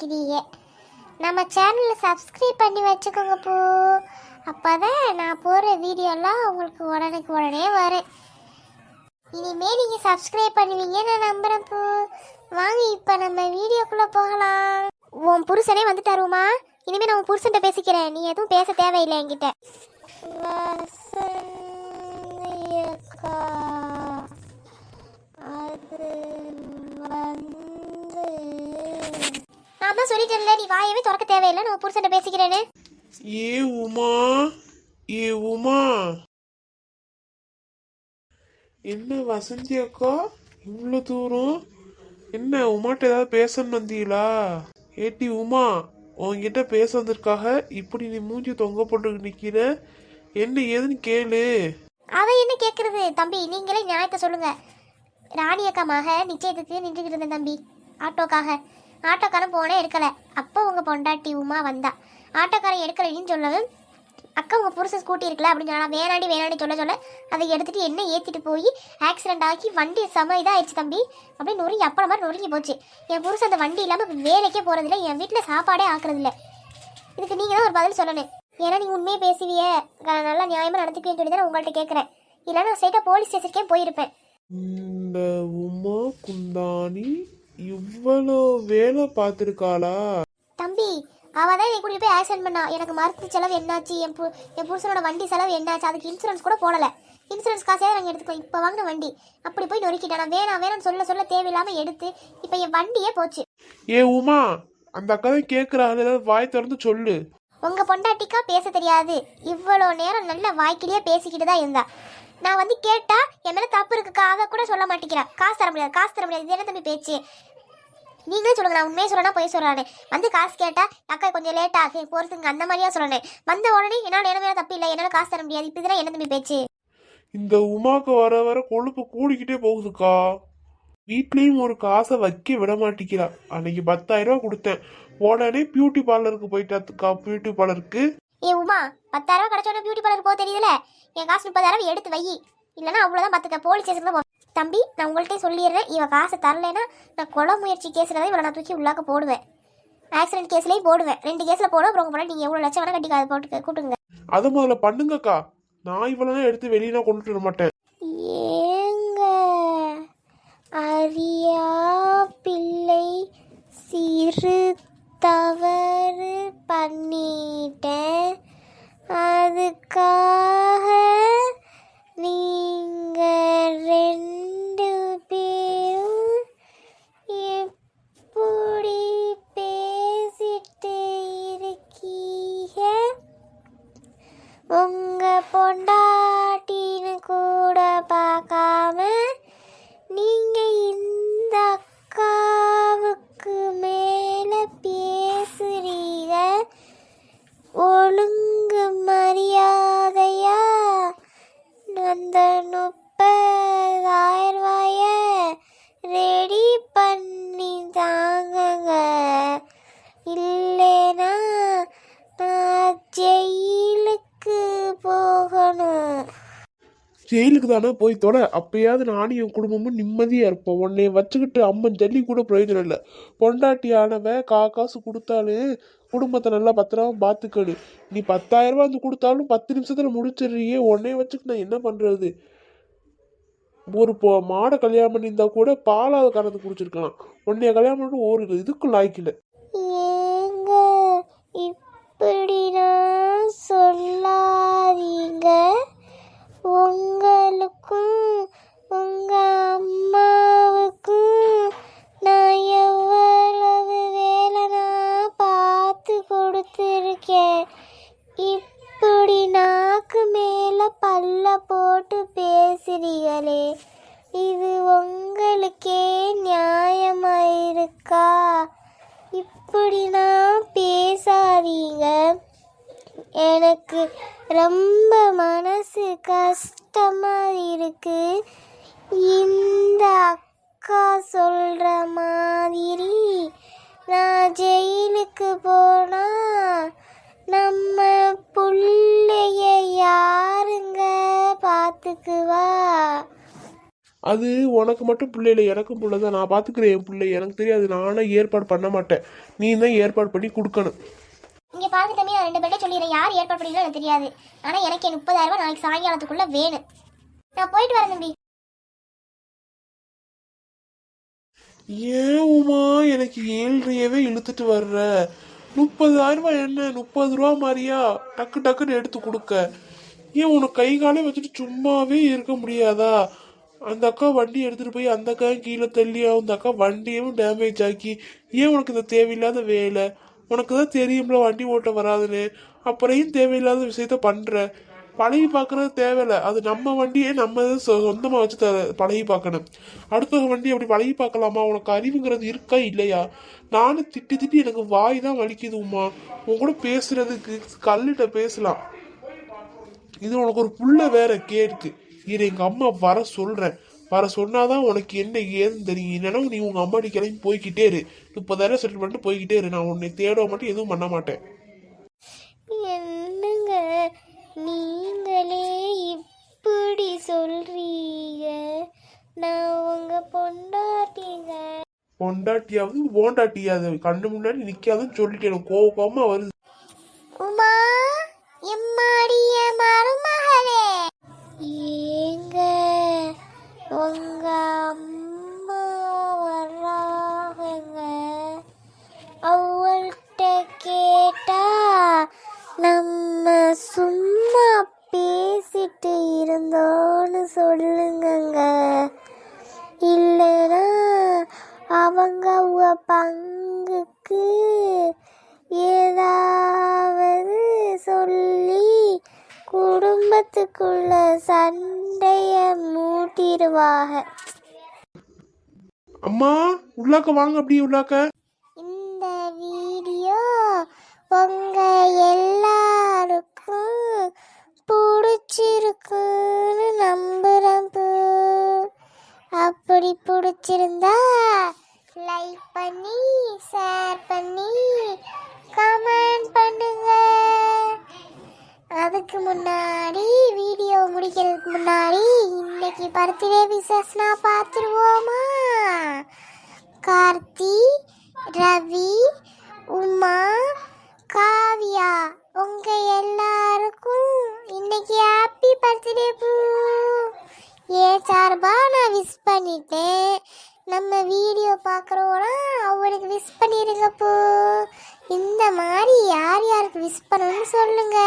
நினைக்கிறீங்க. நம்ம சேனலில் சப்ஸ்கிரைப் பண்ணி வச்சுக்கோங்க பூ. அப்போ தான் நான் போகிற வீடியோலாம் உங்களுக்கு உடனே வரும். இனிமேல் நீங்கள் சப்ஸ்கிரைப் பண்ணுவீங்கன்னு நான் நம்புகிறேன் பூ. வாங்க இப்போ நம்ம வீடியோக்குள்ளே போகலாம். உன் புருஷனே வந்துட்டாருமா. இனிமேல் நான் உன் புருஷன்ட்ட பேசிக்கிறேன், நீ எதுவும் பேச தேவையில்லை என்கிட்ட. நான் தான் சொல்லிட்டேன்ல, நீ வாயவே திறக்க தேவையில்லை, நான் புருஷன்ட்ட பேசிக்கிறேன்னு. ஏ உமா, ஏ உமா, என்ன வசந்தி அக்கா இவ்வளோ தூரம்? என்ன உமாட்ட ஏதாவது பேசன்னு வந்தீங்களா? ஏட்டி உமா, உன்கிட்ட பேச வந்திருக்காக, இப்படி நீ மூஞ்சி தொங்க போட்டு நிக்கிற, என்ன ஏதுன்னு கேளு. அவ என்ன கேட்கறது தம்பி, நீங்களே நியாயத்தை சொல்லுங்க. ராணி அக்கா மக நிச்சயத்துக்கு நின்றுக்கிட்டு இருந்தேன் தம்பி, ஆட்டோக்காரன் போனே எடுக்கலை. அப்போ உங்கள் பொண்டாட்டி உமா வந்தா. ஆட்டோக்காரன் எடுக்கலைன்னு சொல்லவும் அக்கா உங்கள் புருஷன் ஸ்கூட்டி இருக்கல அப்படின்னு சொன்னா, வேணாடி சொல்ல அதை எடுத்துகிட்டு என்ன ஏற்றிட்டு போய் ஆக்சிடென்ட் ஆகி வண்டி செம இதாகிடுச்சு தம்பி. அப்படியே நொறுங்கி அப்பளம் மாதிரி நொறுங்கி போச்சு. என் புருஷன் அந்த வண்டி இல்லாமல் வேலைக்கே போகிறதில்ல, என் வீட்டில் சாப்பாடே ஆக்குறதில்ல. இதுக்கு நீங்கள் தான் ஒரு பதில் சொல்லணும். ஏன்னா நீங்கள் உண்மையே பேசுவிய, நல்லா நியாயமாக நடந்துக்குவேன்னு சொல்லி தான் நான் உங்கள்கிட்ட கேட்குறேன். இல்லைன்னா நான் ஸ்ட்ரைட்டாக போலீஸ் ஸ்டேஷனுக்கே போயிருப்பேன். இந்த உமா குந்தாணி இவ்வளோ வேலை பார்த்துருக்காளா தம்பி? அவள் தான் என்னை கூட்டிகிட்டு போய் ஆக்சிடென்ட் பண்ணா. எனக்கு மருத்துவ செலவு என்னாச்சு, என் புருஷனோட வண்டி செலவு என்னாச்சு, அதுக்கு இன்சூரன்ஸ் கூட போடலை. இன்சூரன்ஸ் காசே நாங்கள் எடுத்துக்கோம். இப்போ வாங்கின வண்டி அப்படி போய் நொறுக்கிட்டேன். நான் வேணாம்னு சொல்ல தேவையில்லாமல் எடுத்து இப்போ என் வண்டியே போச்சு. ஏ உமா, அந்த அக்கா தான் கேட்குறாங்க, ஏதாவது வாய் திறந்து சொல்லு. உங்கள் பொண்டாட்டிக்கா பேச தெரியாது? இவ்வளோ நேரம் நல்ல வாய்க்கிலேயே பேசிக்கிட்டு தான் இருந்தா. நான் வந்து கேட்டா என் மேலே தப்பு இருக்குக்கா, அதை கூட சொல்ல மாட்டேங்கிறா. காசு தர முடியாது, இது என்ன தம்பி பேச்சு? நீங்களே சொல்லுங்க, நான் உண்மையை சொல்லணும் போய் சொல்கிறானே. வந்து காசு கேட்டா அக்கா கொஞ்சம் லேட் ஆகு போகிறதுங்க அந்த மாதிரியா சொல்லணே. வந்த உடனே என்னால் என்ன தப்பு இல்லை, என்னால் காசு தர முடியாது, இப்போ இதெல்லாம் என்ன தம்பி பேச்சு? இந்த உமாக்கு வர வர கொழுப்பு கூடிக்கிட்டே போகுதுக்கா. வீட்லேயும் ஒரு காசை வைக்க விட மாட்டேங்கிறா. அன்னைக்கு 10,000 ரூபா கொடுத்தேன், உடனே பியூட்டி பார்லருக்கு போயிட்டாத்துக்கா. பியூட்டி பார்லருக்கு ஏ உமா, 10,000 ரூபா கிடைச்சோட பியூட்டி பார்லருக்கு போக தெரியுதுல. என் காசு 30,000 எடுத்து வை, இல்லைன்னா அவ்வளோதான். பார்த்துக்க, போலீஸ் ஸ்டேஷனுக்கு தான் தம்பி. நான் உங்கள்கிட்ட சொல்லிடுறேன், இவன் காசு தரலைன்னா நான் கொலை முயற்சி கேஸில் தான் இவளை நான் தூக்கி உள்ளாக்க போடுவேன். ஆக்சிடென்ட் கேஸ்லேயும் போடுவேன், 2 கேஸில் போடுவேன். அப்புறம் உங்க நீங்கள் எவ்வளோ லட்சம் வேணா கட்டி அதை போட்டு கூட்டுங்க. அதை முதல்ல பண்ணுங்கக்கா. நான் இவளெல்லாம் எடுத்து வெளியே கொண்டுட்டு வர மாட்டேன். ஏங்க அரியா பிள்ளை சிறு தவறு பண்ணிட்டேன், அதுக்காக நீங்க 2 பேரும் எப்படி பேசிட்டு இருக்கீங்க? உங்க பொண்டாட்டின்னு கூட பார்க்காம நீங்க இந்த அக்காவுக்கு மேல பேசுறீங்க. ஒழுங்கு மரியாதையா அந்த 30,000 ரூபாய ரெடி பண்ணி தாங்கங்க, இல்லைனா நான் ஜெயிலுக்கு போகணும். ஜெயிலுக்கு தானே போய் தொட, அப்பயாவது நானும் என் குடும்பமும் நிம்மதியாக இருப்போம். உன்னை வச்சுக்கிட்டு அம்மன் ஜல்லி கூட பிரயோஜனம் இல்லை. பொண்டாட்டியானவ காசு கொடுத்தாலும் குடும்பத்தை நல்லா பத்திரமா பார்த்துக்கடு. நீ 10,000 ரூபா வந்து கொடுத்தாலும் 10 நிமிஷத்தில் முடிச்சிடுறியே. உன்னைய வச்சுக்கிட்டு நான் என்ன பண்ணுறது? ஒரு மாடை கல்யாணம் பண்ணியிருந்தா கூட பாலாத காரணத்தை குடிச்சிருக்கலாம். உன்னைய கல்யாணம் பண்ணிட்டு ஒரு இதுக்கும் லாய்க்கில்லை. ஏங்க இப்படி நான் சொல்லாதீங்க. உங்களுக்கும் உங்க அம்மாவுக்கும் நான் எவ்வளவு வேலை நான் பார்த்து கொடுத்துருக்கேன். இப்படி நாக்கு மேல பல்ல போட்டு பேசுறீங்களே, இது உங்களுக்கே நியாயமாயிருக்கா? இப்படி நான் பேசாதீங்க. எனக்கு ரொம்ப மனசு கஷ்டமா இருக்கு. இந்த அக்கா சொல்ற மாதிரி நான் ஜெயிலுக்கு போனா நம்ம புள்ளைய யாருங்க பார்த்துக்குவா? அது உனக்கு மட்டும் பிள்ளை இல்லை, எனக்கும் பிள்ளை தான். நான் பார்த்துக்கிறேன் என் பிள்ளை. எனக்கு தெரியாது, நானே ஏற்பாடு பண்ண மாட்டேன். நீ தான் ஏற்பாடு பண்ணி கொடுக்கணும். இங்கே பாருங்க தம்பி, நான் 2 பேர்ட்ட சொல்லிடுறேன். யார் ஏற்பாடு பண்ணிக்கலாம் எனக்கு தெரியாது. ஆனால் எனக்கு 30,000 ரூபாய் நாளைக்கு சாயங்காலத்துக்குள்ளே வேணும். நான் போயிட்டு வரேன் தம்பி. ஏன் உமா எனக்கு 7,500 இழுத்துட்டு வர்ற? 30,000 ரூபாய் என்ன 30 ரூபா மாதிரியா டக்கு டக்குன்னு எடுத்து கொடுக்க? ஏன் உனக்கு கை காலே வச்சுட்டு சும்மாவே இருக்க முடியாதா? அந்த அக்கா வண்டி எடுத்துட்டு போய் அந்த அக்கா கீழே தள்ளி அந்த அக்கா வண்டியும் டேமேஜ் ஆக்கி, ஏன் உனக்கு இந்த தேவையில்லாத வேலை? உனக்கு தான் தெரியும்ல வண்டி ஓட்ட வராதுன்னு, அப்புறம் தேவையில்லாத விஷயத்த பண்ற. பழகி பார்க்கறது தேவையில்ல. அது நம்ம வண்டியே நம்ம சொந்தமாக வச்சு பழகி பார்க்கணும். அடுத்த வண்டி அப்படி பழகி பார்க்கலாமா? உனக்கு அறிவுங்கிறது இருக்கா இல்லையா? நானும் திட்டி திட்டி எனக்கு வாய் தான் வலிக்குதுமா. உன் கூட பேசுறதுக்கு கல்லிட்ட பேசலாம். இது உனக்கு ஒரு புள்ள வேற கேட்கு. இது எங்க அம்மா வர சொல்றேன். வர சொன்னாதான் உனக்கு என்ன ஏதுன்னு தெரியும். இல்லைன்னா நீ உங்க அம்மாடி கிளம்பி போய்கிட்டே இரு. 30,000 செட்டில் பண்ணிட்டு போய்கிட்டே இரு. நான் உன்னை தேட மட்டும் எதுவும் பண்ண மாட்டேன். என்னங்க நீங்களே இப்படி சொல்றீங்க? நான் உங்க பொண்டாட்டிங்க. பொண்டாட்டியாவது போண்டாட்டியாவது கண்ணு முன்னாடி நிக்காதுன்னு சொல்லிட்டு எனக்கு கோவமா வருது. உமா எம்மாடிய மருமகளே, ஏங்க உங்க அம்மா வர்றாங்க. அவள்கிட்ட கேட்டா நம்ம சும்மா பேசிட்டு இருந்தோன்னு சொல்லுங்கங்க. இல்லைன்னா அவங்க பங்குக்கு ஏதாவது சொல்லி குடும்பத்துக்குள்ள சண்டைய மூட்டிடுவாங்க. அம்மா உள்ளாக்க வாங்க, அப்படியே உள்ளாக்க. இந்த வீடியோ உங்க எல்லாருக்கும் பிடிச்சிருக்குன்னு நம்புறேன். அப்படி பிடிச்சிருந்தா லைக் பண்ணி ஷேர் பண்ணி கமெண்ட் பண்ணுங்க. அதுக்கு முன்னாடி வீடியோ முடிக்கிறதுக்கு முன்னாடி இன்னைக்கு பர்த்டே விஷஸ் நான் பார்த்துருவோமா? கார்த்தி, ரவி, உமா, காவியா உங்க எல்லாருக்கும் இன்னைக்கு ஹாப்பி பர்த்டே பூ. ஏன் சார்பா நான் விஷ் பண்ணிட்டேன். நம்ம வீடியோ பார்க்குறோன்னா அவருக்கு விஷ் பண்ணிடுங்க பூ. இந்த மாதிரி யார் யாருக்கு விஷ் பண்ணணும்னு சொல்லுங்க,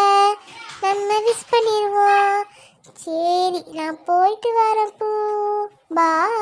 நம்ம விஷ் பண்ணிடுவோம். சரி நான் போயிட்டு வரேன் பூ. பாய்.